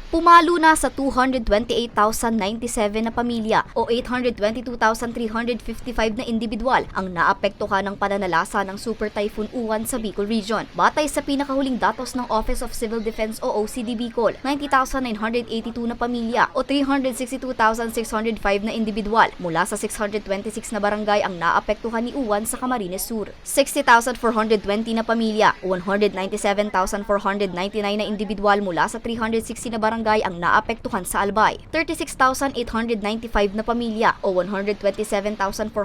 Pumalo na sa 228,097 na pamilya o 822,355 na individual ang naapektuhan ng pananalasa ng Super Typhoon Uwan sa Bicol Region. Batay sa pinakahuling datos ng Office of Civil Defense o OCD Bicol, 90,982 na pamilya o 362,605 na individual mula sa 626 na barangay ang naapektuhan ni Uwan sa Camarines Sur. 60,420 na pamilya o 197,499 na individual mula sa 360 na barangay ang naapektuhan sa Albay. 36,895 na pamilya o 127,469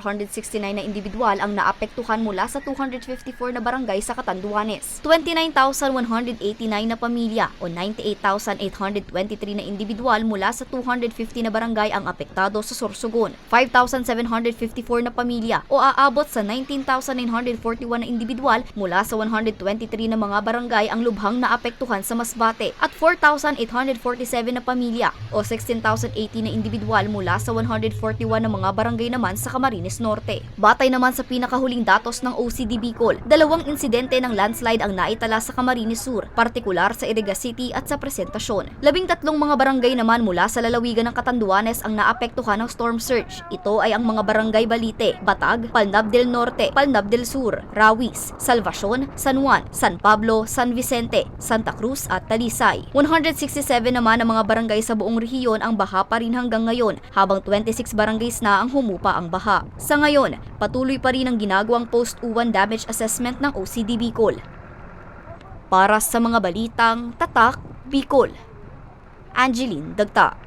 na individual ang naapektuhan mula sa 254 na barangay sa Catanduanes. 29,189 na pamilya o 98,823 na individual mula sa 250 na barangay ang apektado sa Sorsogon. 5,754 na pamilya o aabot sa 19,941 na individual mula sa 123 na mga barangay ang lubhang naapektuhan sa Masbate at 4,847 na pamilya o 16,080 na individual mula sa 141 na mga barangay naman sa Camarines Norte. Batay naman sa pinakahuling datos ng OCD Bicol, 2 insidente ng landslide ang naitala sa Camarines Sur, partikular sa Iriga City at sa Presentacion. 13 mga barangay naman mula sa lalawigan ng Catanduanes ang naapektuhan ng storm surge. Ito ay ang mga barangay Balite, Batag, Palnab del Norte, Palnab del Sur, Rawis, Salvacion, San Juan, San Pablo, San Vicente, Santa Cruz at Talisay. 167 naman ang mga barangay sa buong rehiyon ang baha pa rin hanggang ngayon, habang 26 barangays na ang humupa ang baha. Sa ngayon, patuloy pa rin ang ginagawang post-Uwan damage assessment ng OCD Bicol. Para sa mga balitang Tatak Bicol, Angeline Dagta.